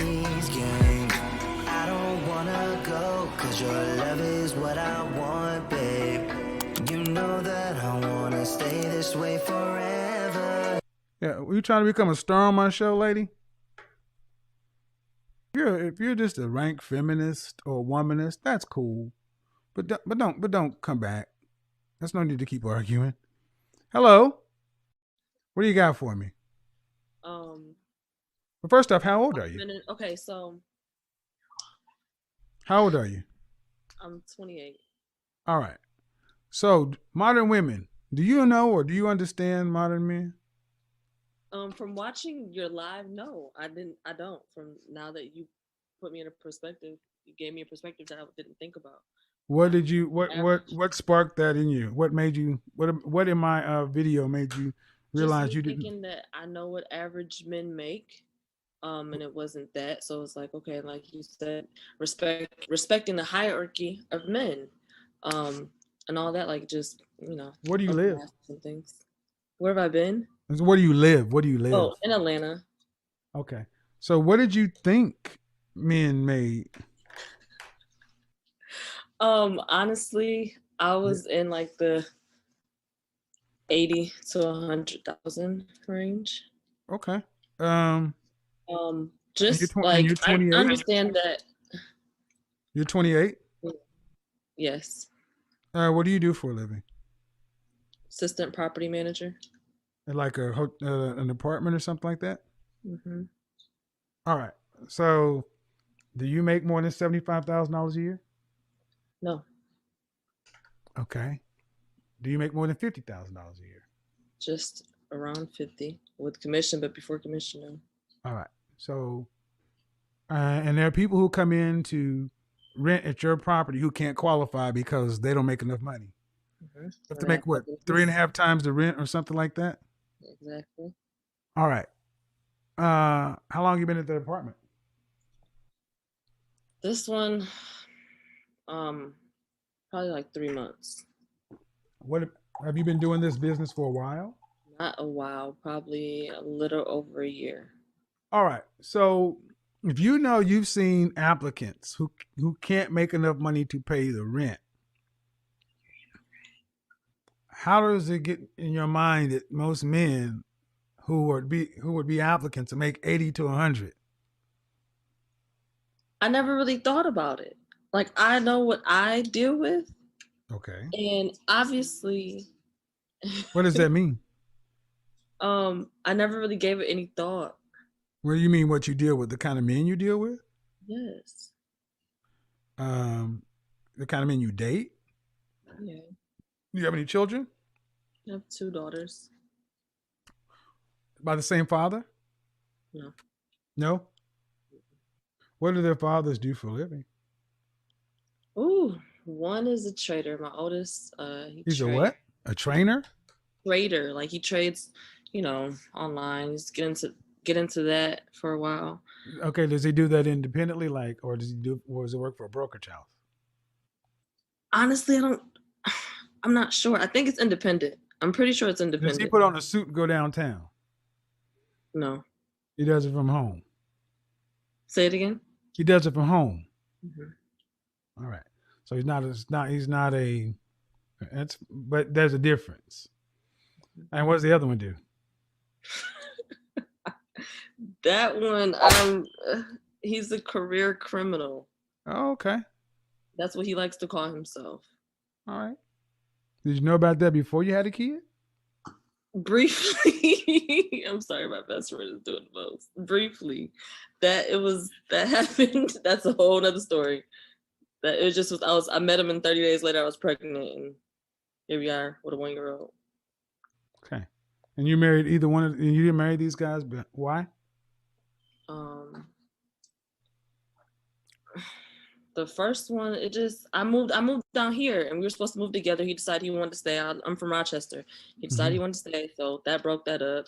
these games. I don't wanna go, cause your love is what I want, babe. You know that I wanna stay this way forever. Yeah, were you trying to become a star on my show, lady? If you're just a rank feminist or womanist, that's cool. But don't come back. There's no need to keep arguing. Hello. What do you got for me? Um, But first off, how old are you? okay, so How old are you? I'm 28. All right. So modern women, do you know or do you understand modern men? From watching your live, no, I didn't. I don't. From now that you put me in a perspective, you gave me a perspective that I didn't think about. What did you Average. what sparked that in you? What made you what in my video made you Just realize me you didn't? thinking that I know what average men make, and it wasn't that. So it's like, okay, like you said, respecting the hierarchy of men, and all that. Like just Where do you open live? eyes and things. Where have I been? Where do you live? Where do you live? Oh, in Atlanta. Okay. So what did you think men made? Honestly, I was in like the 80 to 100,000 range. Okay. Um Just and like you're I 28? understand that. You're 28? Yes, What do you do for a living? assistant property manager. Like an apartment or something like that? Hmm. All right. So, do you make more than $75,000 a year? No, Okay. Do you make more than $50,000 a year? just around 50 with commission, but before commission, no. All right. So, and there are people who come in to rent at your property who can't qualify because they don't make enough money. Mm-hmm. You have to make what, three and a half times the rent or something like that? Exactly. All right. How long you been at the apartment? This one, probably like 3 months. What have you been doing this business for a while? Not a while, probably a little over a year. All right. So if you know you've seen applicants who can't make enough money to pay the rent, how does it get in your mind that most men who would be applicants to make 80 to 100? I never really thought about it. Like I know what I deal with, Okay. and obviously, What does that mean? I never really gave it any thought. What do you mean what you deal with? The kind of men you deal with? Yes. Um, the kind of men you date? Yeah. Do you have any children? I have 2 daughters. By the same father? No. No? What do their fathers do for a living? Ooh, one is a trader. My oldest, he He's a trades. what? A trainer? Trader, like he trades, online. He's get into that for a while. Okay, does he do that independently, or does he work for a brokerage house? Honestly, I'm not sure. I think it's independent. I'm pretty sure it's Does he independent. put on a suit and go downtown? No. He does it from home. Say it again. He does it from home. Mm-hmm. All right. So but there's a difference. And what does the other one do? That one, he's a career criminal. Oh, okay. That's what he likes to call himself. All right. Did you know about that before you had a kid? Briefly. I'm sorry, my best friend is doing the most. Briefly. That happened. That's a whole nother story. That it just was I met him and 30 days later I was pregnant, and here we are with a 1-year-old. Okay. And you married either one and you didn't marry these guys, but why? The first one, I moved down here, and we were supposed to move together. He decided he wanted to stay. I'm from Rochester. He decided he wanted to stay, so that broke that up.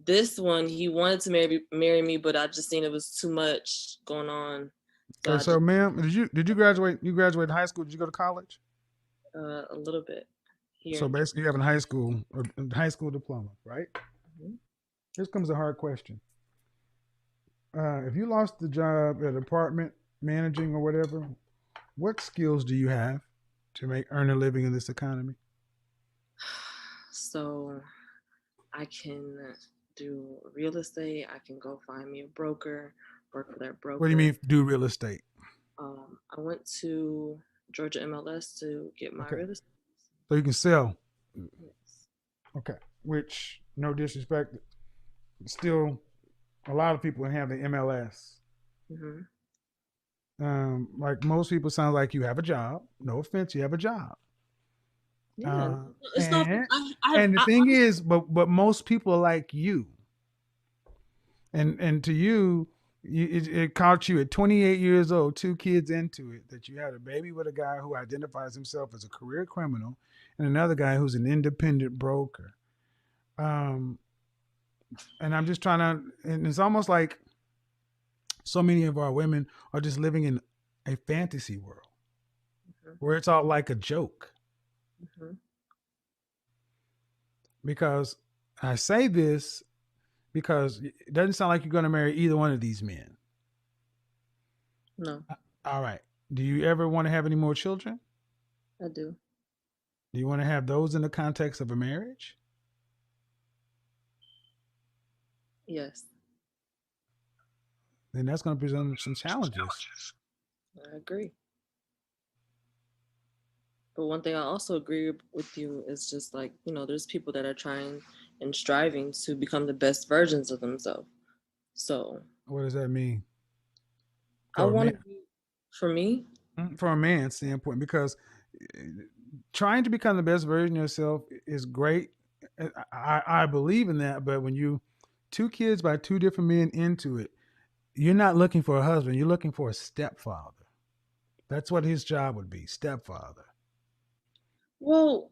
This one, he wanted to marry me, but I just seen it was too much going on. So ma'am, did you graduate? You graduated high school? Did you go to college? A little bit. Here. So basically, you have a high school diploma, right? Mm-hmm. Here comes a hard question. If you lost the job at apartment managing or whatever, what skills do you have to make earn a living in this economy? So I can do real estate. I can go find me a broker, work for that What do you broker. mean do real estate? I went to Georgia MLS to get my Okay, real estate. so you can sell. Yes. Okay, which no disrespect, still a lot of people have the MLS. Mm-hmm. Like most people, sound like you have a job. No offense, you have a job. Yeah, Uh, it's not. and and the thing is, but most people are like you, and to you, it caught you at 28 years old, two kids into it, that you had a baby with a guy who identifies himself as a career criminal, and another guy who's an independent broker. Um, and I'm just trying to, and it's almost like so many of our women are just living in a fantasy world Mhm, where it's all like a joke. mhm. Because I say this because it doesn't sound like you're going to marry either one of these men. No, All right. Do you ever want to have any more children? I do. Do you want to have those in the context of a marriage? Yes, Then that's going to present some challenges. I agree. But one thing I also agree with you is just like, there's people that are trying and striving to become the best versions of themselves. So What does that mean I for a want man? to be, for me, From a man's standpoint, because uh, trying to become the best version of yourself is great. I believe in that, but when you two kids by two different men into it, you're not looking for a husband. You're looking for a stepfather. That's what his job would be, stepfather. well,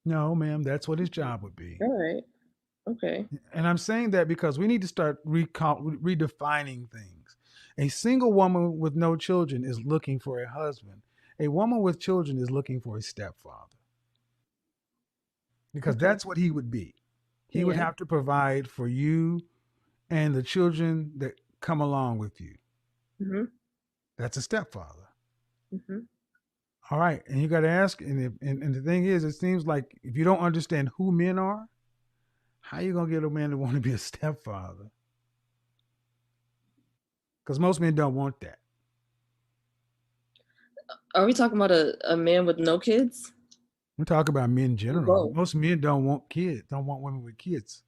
No, ma'am, that's what his job would be. all right, okay. And I'm saying that because we need to start redefining things. A single woman with no children is looking for a husband. A woman with children is looking for a stepfather because Okay. that's what he would be. He would Yeah. have to provide for you and the children that come along with you. Mm-hmm. That's a stepfather. Mm-hmm. All right. And you got to ask. And the thing is, it seems like if you don't understand who men are, how you going to get a man to want to be a stepfather? Because most men don't want that. Are we talking about a man with no kids? We talk about men in Or general. both. Most men don't want kids, don't want women with kids.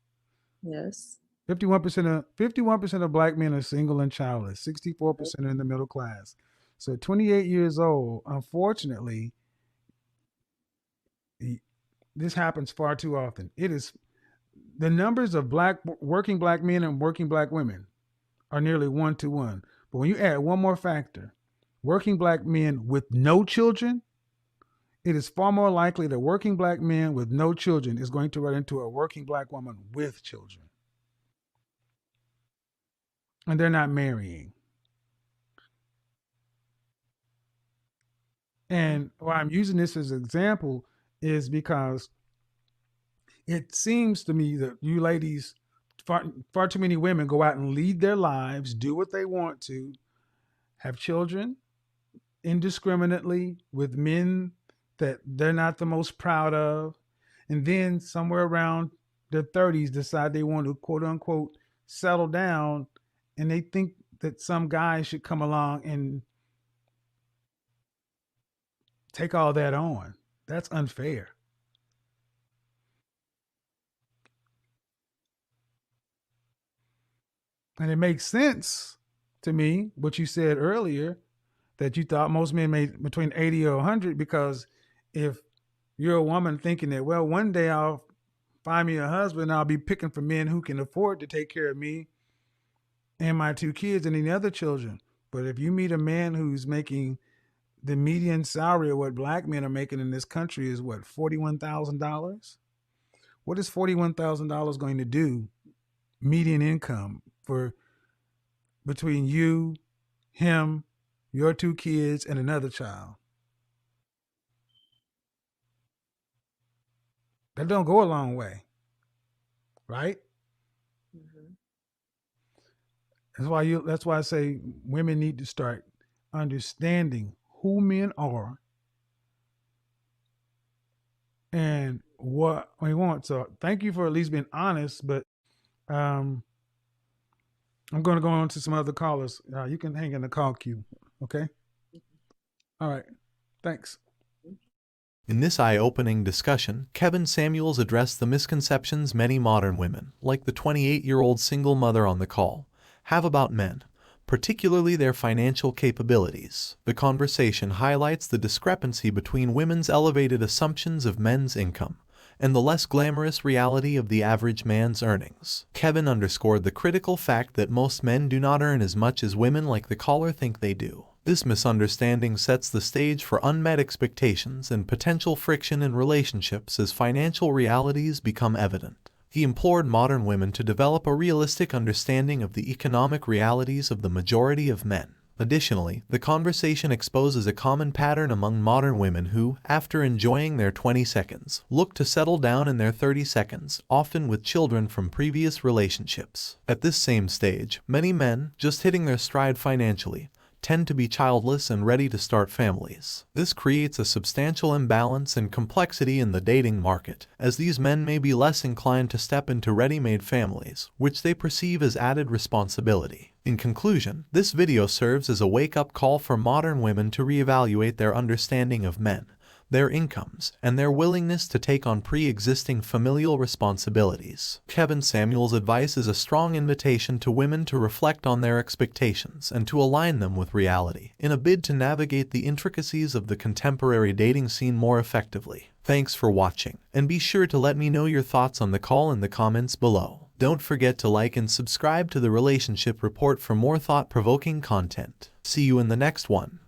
Yes. 51% of black men are single and childless. 64% are in the middle class. So at 28 years old, unfortunately, this happens far too often. It is the numbers of working black men and working black women are nearly 1 to 1. But when you add one more factor, working black men with no children, it is far more likely that working black man with no children is going to run into a working black woman with children. And they're not marrying. And why I'm using this as an example is because it seems to me that you ladies, far too many women go out and lead their lives, do what they want to, have children indiscriminately with men that they're not the most proud of, and then somewhere around their 30s decide they want to quote unquote settle down, and they think that some guy should come along and take all that on. That's unfair. And it makes sense to me what you said earlier, that you thought most men made between 80 or 100, because if you're a woman thinking that, well, one day I'll find me a husband, I'll be picking for men who can afford to take care of me and my two kids and any other children. But if you meet a man who's making the median salary of what black men are making in this country is what, $41,000? What is $41,000 going to do median income for between you, him, your two kids, and another child? That don't go a long way, right? Mm-hmm. That's why I say women need to start understanding who men are and what we want. So thank you for at least being honest, but I'm going to go on to some other callers. You can hang in the call queue. Okay. All right. Thanks. In this eye-opening discussion, Kevin Samuels addressed the misconceptions many modern women, like the 28-year-old single mother on the call, have about men, particularly their financial capabilities. The conversation highlights the discrepancy between women's elevated assumptions of men's income and the less glamorous reality of the average man's earnings. Kevin underscored the critical fact that most men do not earn as much as women like the caller think they do. This misunderstanding sets the stage for unmet expectations and potential friction in relationships as financial realities become evident. He implored modern women to develop a realistic understanding of the economic realities of the majority of men. Additionally, the conversation exposes a common pattern among modern women who, after enjoying their 20 seconds, look to settle down in their 30 seconds, often with children from previous relationships. At this same stage, many men, just hitting their stride financially, tend to be childless and ready to start families. This creates a substantial imbalance and complexity in the dating market, as these men may be less inclined to step into ready-made families, which they perceive as added responsibility. In conclusion, this video serves as a wake-up call for modern women to reevaluate their understanding of men, their incomes, and their willingness to take on pre-existing familial responsibilities. Kevin Samuels' advice is a strong invitation to women to reflect on their expectations and to align them with reality, in a bid to navigate the intricacies of the contemporary dating scene more effectively. Thanks for watching, and be sure to let me know your thoughts on the call in the comments below. Don't forget to like and subscribe to the Relationship Report for more thought-provoking content. See you in the next one.